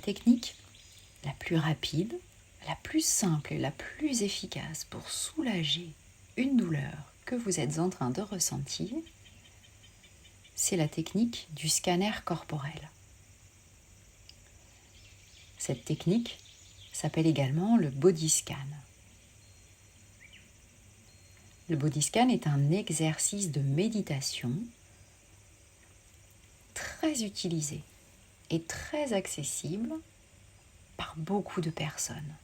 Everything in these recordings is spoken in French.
technique la plus rapide, la plus simple et la plus efficace pour soulager une douleur que vous êtes en train de ressentir, c'est la technique du scanner corporel. Cette technique s'appelle également le body scan. Le body scan est un exercice de méditation très utilisé et très accessible par beaucoup de personnes.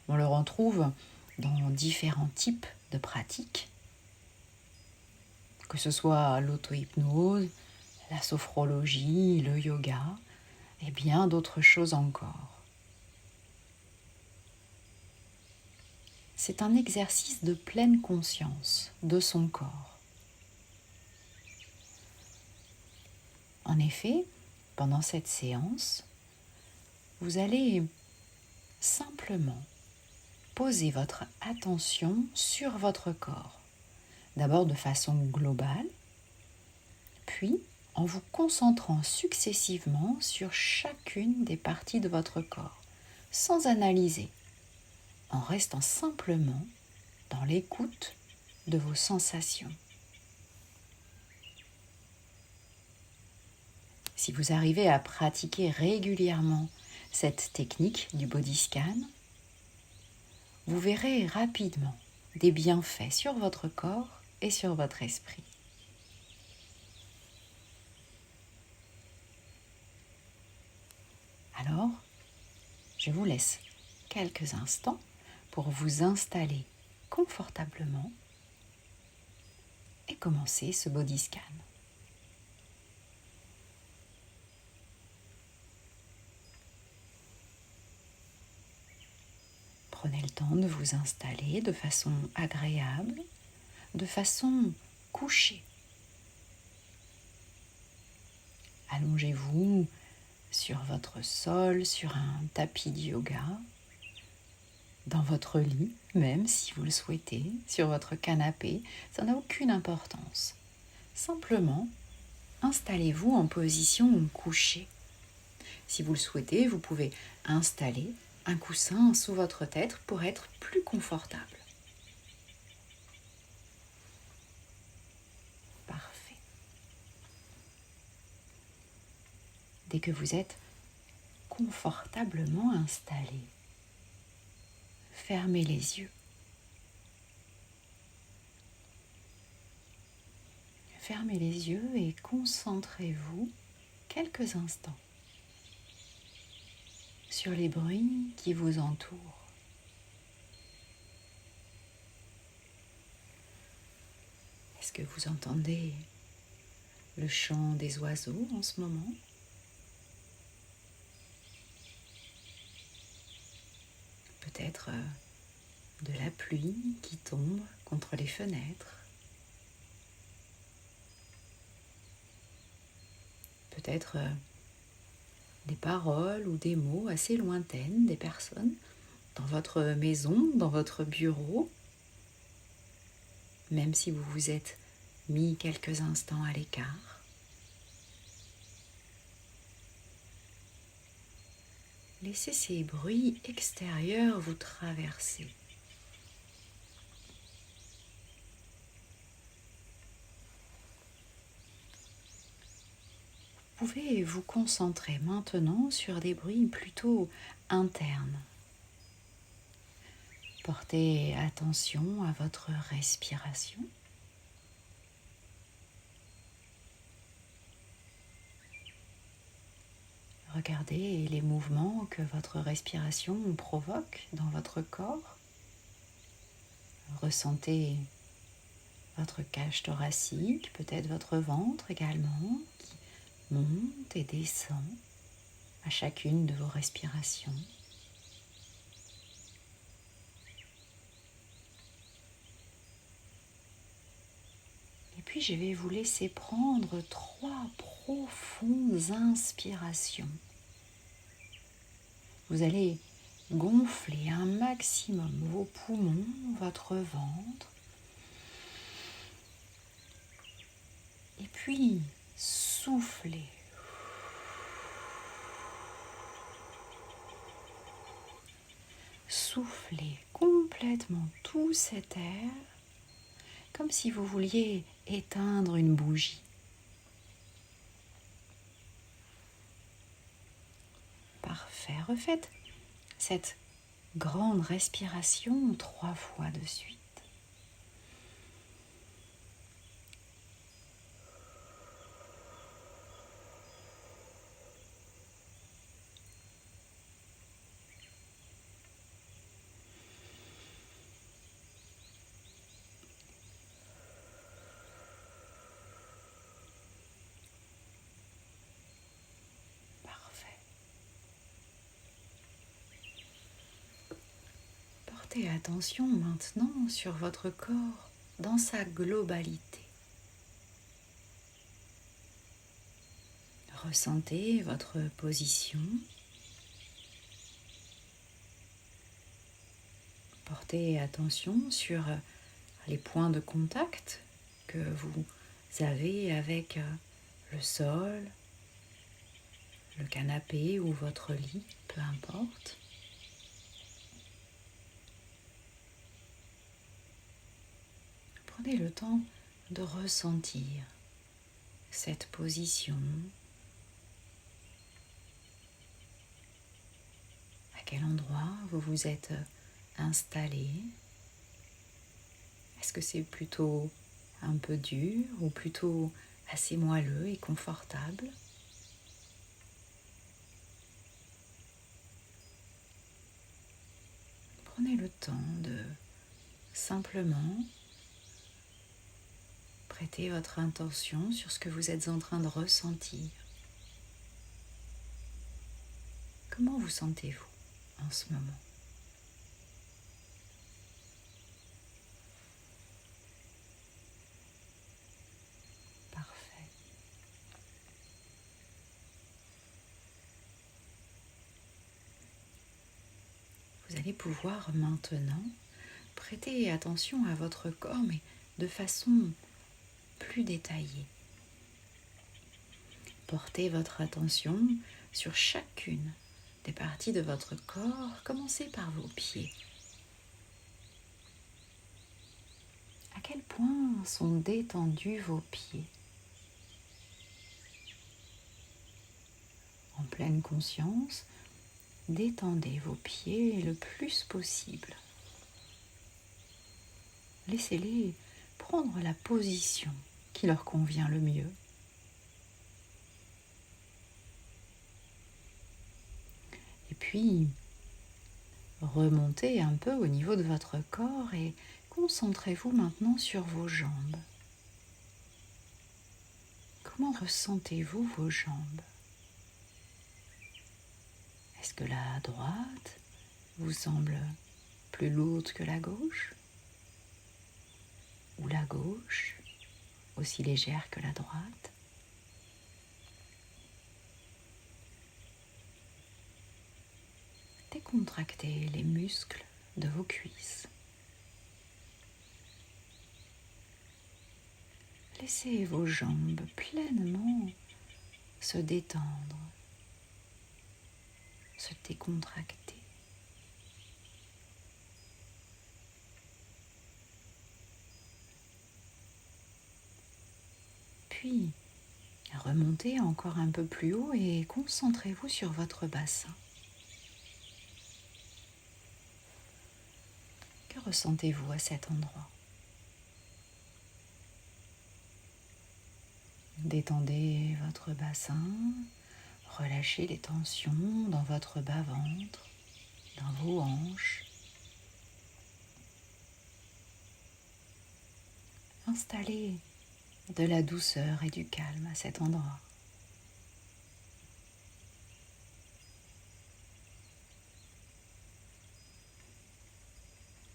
On le retrouve dans différents types de pratiques, que ce soit l'auto-hypnose, la sophrologie, le yoga et bien d'autres choses encore. C'est un exercice de pleine conscience de son corps. En effet, pendant cette séance, vous allez simplement poser votre attention sur votre corps, d'abord de façon globale, puis en vous concentrant successivement sur chacune des parties de votre corps, sans analyser, en restant simplement dans l'écoute de vos sensations. Si vous arrivez à pratiquer régulièrement cette technique du body scan, vous verrez rapidement des bienfaits sur votre corps et sur votre esprit. Alors, je vous laisse quelques instants pour vous installer confortablement et commencer ce body scan. Prenez le temps de vous installer de façon agréable, de façon couchée. Allongez-vous sur votre sol, sur un tapis de yoga, dans votre lit, même si vous le souhaitez, sur votre canapé, ça n'a aucune importance. Simplement, installez-vous en position couchée. Si vous le souhaitez, vous pouvez installer un coussin sous votre tête pour être plus confortable. Parfait. Dès que vous êtes confortablement installé, fermez les yeux. Fermez les yeux et concentrez-vous quelques instants sur les bruits qui vous entourent. Est-ce que vous entendez le chant des oiseaux en ce moment ? Peut-être de la pluie qui tombe contre les fenêtres. Peut-être des paroles ou des mots assez lointaines des personnes dans votre maison, dans votre bureau, même si vous vous êtes mis quelques instants à l'écart. Laissez ces bruits extérieurs vous traverser. Vous pouvez vous concentrer maintenant sur des bruits plutôt internes. Portez attention à votre respiration. Regardez les mouvements que votre respiration provoque dans votre corps. Ressentez votre cage thoracique, peut-être votre ventre également, qui monte et descend à chacune de vos respirations. Et puis je vais vous laisser prendre 3 profondes inspirations. Vous allez gonfler un maximum vos poumons, votre ventre. Et puis soufflez. soufflez complètement tout cet air comme si vous vouliez éteindre une bougie. Parfait. Refaites cette grande respiration 3 fois de suite. Parfait. Portez attention maintenant sur votre corps dans sa globalité. Ressentez votre position. Portez attention sur les points de contact que vous avez avec le sol, le canapé ou votre lit, peu importe. Prenez le temps de ressentir cette position. À quel endroit vous vous êtes installé? Est-ce que c'est plutôt un peu dur ou plutôt assez moelleux et confortable? Prenez le temps de simplement prêter votre intention sur ce que vous êtes en train de ressentir. Comment vous sentez-vous en ce moment? Parfait. Vous allez pouvoir maintenant prêter attention à votre corps, mais de façon plus détaillée. Portez votre attention sur chacune des parties de votre corps. Commencez par vos pieds. À quel point sont détendus vos pieds? En pleine conscience, détendez vos pieds le plus possible. Laissez-les prendre la position qui leur convient le mieux. Et puis, remontez un peu au niveau de votre corps et concentrez-vous maintenant sur vos jambes. Comment ressentez-vous vos jambes? Est-ce que la droite vous semble plus lourde que la gauche? Ou la gauche aussi légère que la droite? Décontractez les muscles de vos cuisses. Laissez vos jambes pleinement se détendre, se décontracter. Puis, remontez encore un peu plus haut et concentrez-vous sur votre bassin. Que ressentez-vous à cet endroit? Détendez votre bassin, relâchez les tensions dans votre bas-ventre, dans vos hanches. Installez de la douceur et du calme à cet endroit.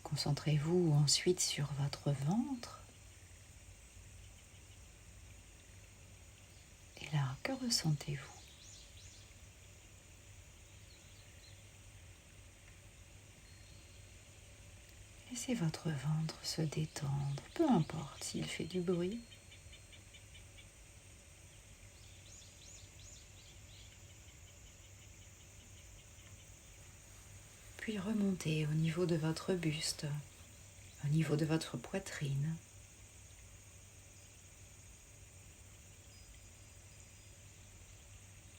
Concentrez-vous ensuite sur votre ventre. Et là, que ressentez-vous? Laissez votre ventre se détendre, peu importe s'il fait du bruit. puis remontez au niveau de votre buste, au niveau de votre poitrine.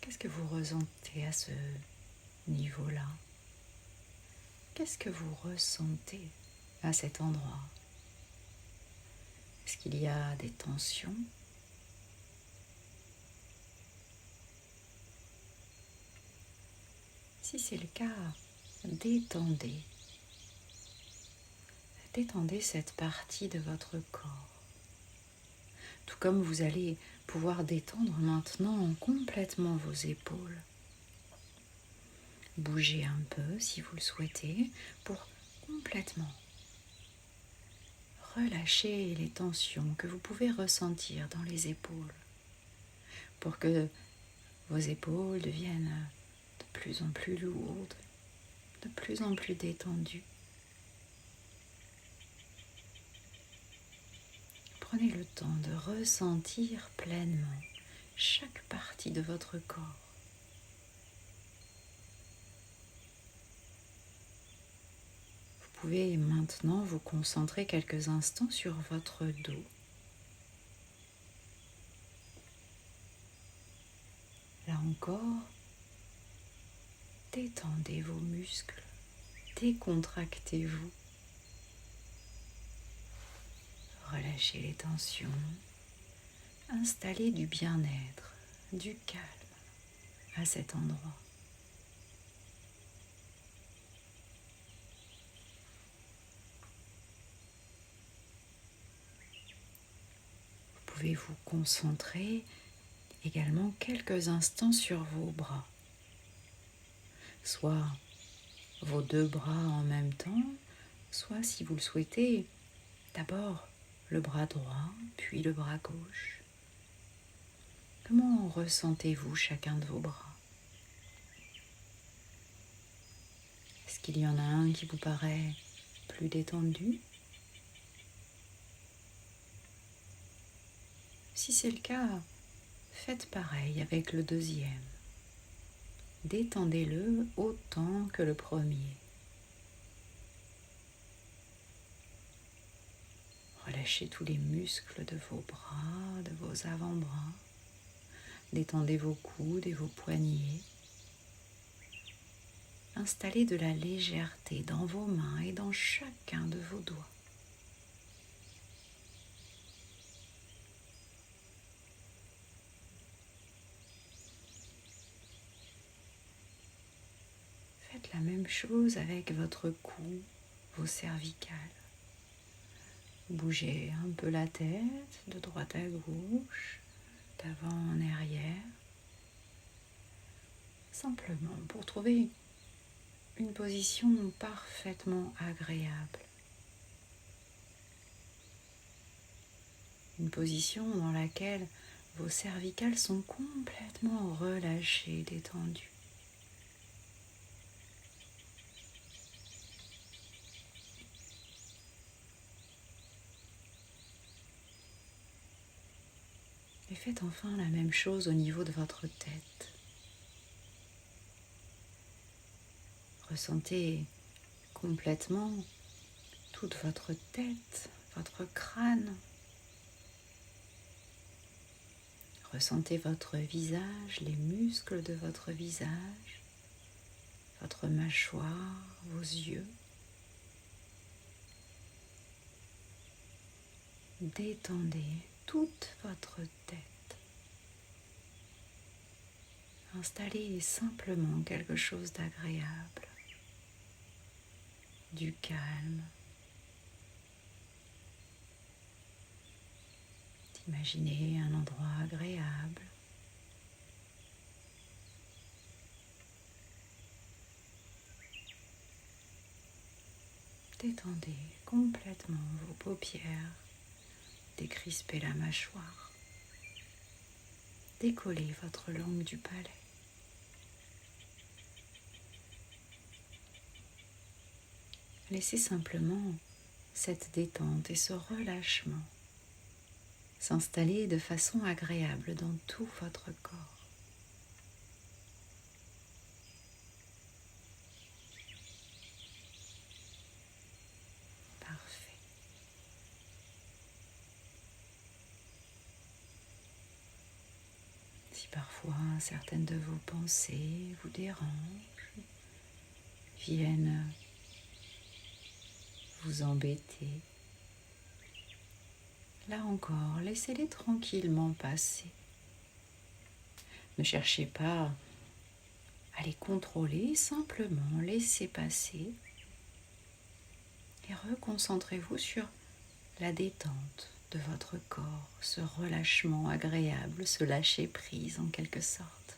Qu'est-ce que vous ressentez à ce niveau-là? Qu'est-ce que vous ressentez à cet endroit? Est-ce qu'il y a des tensions? Si c'est le cas, détendez. Détendez cette partie de votre corps. Tout comme vous allez pouvoir détendre maintenant complètement vos épaules. Bougez un peu si vous le souhaitez pour complètement relâcher les tensions que vous pouvez ressentir dans les épaules pour que vos épaules deviennent de plus en plus lourdes, de plus en plus détendues. Prenez le temps de ressentir pleinement chaque partie de votre corps. Vous pouvez maintenant vous concentrer quelques instants sur votre dos. Là encore, détendez vos muscles, décontractez-vous. Relâchez les tensions, installez du bien-être, du calme à cet endroit. Vous pouvez vous concentrer également quelques instants sur vos bras, soit vos deux bras en même temps, soit si vous le souhaitez, d'abord le bras droit, puis le bras gauche. Comment ressentez-vous chacun de vos bras? Est-ce qu'il y en a un qui vous paraît plus détendu? Si c'est le cas, faites pareil avec le deuxième. Détendez-le autant que le premier. Relâchez tous les muscles de vos bras, de vos avant-bras. Détendez vos coudes et vos poignets. Installez de la légèreté dans vos mains et dans chacun de vos doigts. Faites la même chose avec votre cou, vos cervicales. Bougez un peu la tête de droite à gauche, d'avant en arrière. Simplement pour trouver une position parfaitement agréable. Une position dans laquelle vos cervicales sont complètement relâchées, détendues. Et faites enfin la même chose au niveau de votre tête. Ressentez complètement toute votre tête, votre crâne. Ressentez votre visage, les muscles de votre visage, votre mâchoire, vos yeux. Détendez toute votre tête. Installez simplement quelque chose d'agréable, du calme. Imaginez un endroit agréable. Détendez complètement vos paupières. Décrispez la mâchoire. Décollez votre langue du palais. Laissez simplement cette détente et ce relâchement s'installer de façon agréable dans tout votre corps. Si parfois certaines de vos pensées vous dérangent, viennent vous embêter, là encore, laissez-les tranquillement passer. Ne cherchez pas à les contrôler, simplement laissez passer et reconcentrez-vous sur la détente de votre corps, ce relâchement agréable, ce lâcher prise en quelque sorte.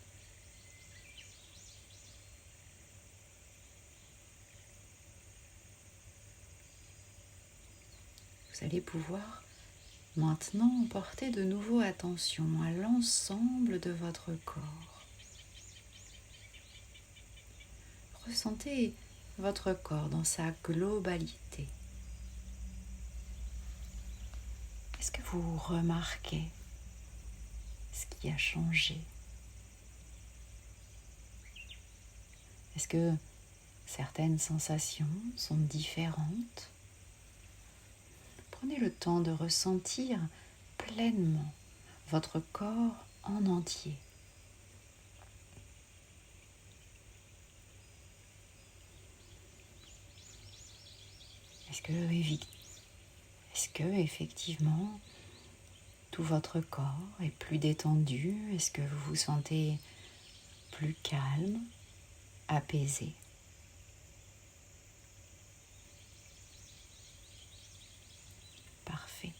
Vous allez pouvoir maintenant porter de nouveau attention à l'ensemble de votre corps. Ressentez votre corps dans sa globalité. Est-ce que vous remarquez ce qui a changé? Est-ce que certaines sensations sont différentes? Prenez le temps de ressentir pleinement votre corps en entier. Est-ce que effectivement tout votre corps est plus détendu? Est-ce que vous vous sentez plus calme, apaisé? Parfait.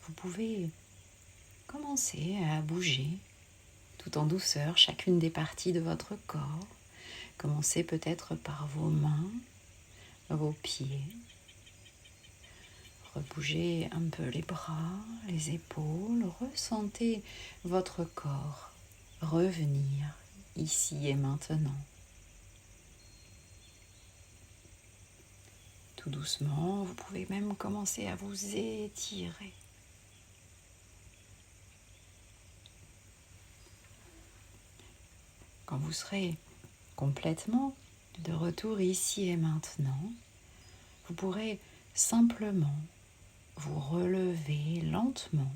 Vous pouvez commencer à bouger tout en douceur chacune des parties de votre corps. Commencez peut-être par vos mains, vos pieds. Rebougez un peu les bras, les épaules. Ressentez votre corps revenir ici et maintenant. Tout doucement, vous pouvez même commencer à vous étirer. Quand vous serez complètement de retour ici et maintenant, vous pourrez simplement vous relever lentement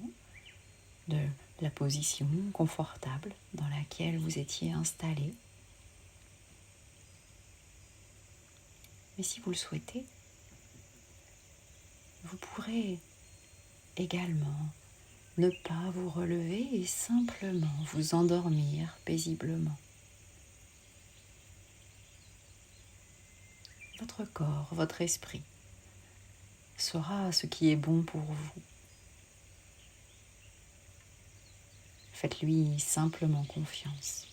de la position confortable dans laquelle vous étiez installé. Mais si vous le souhaitez, vous pourrez également ne pas vous relever et simplement vous endormir paisiblement. Votre corps, votre esprit saura ce qui est bon pour vous. Faites-lui simplement confiance.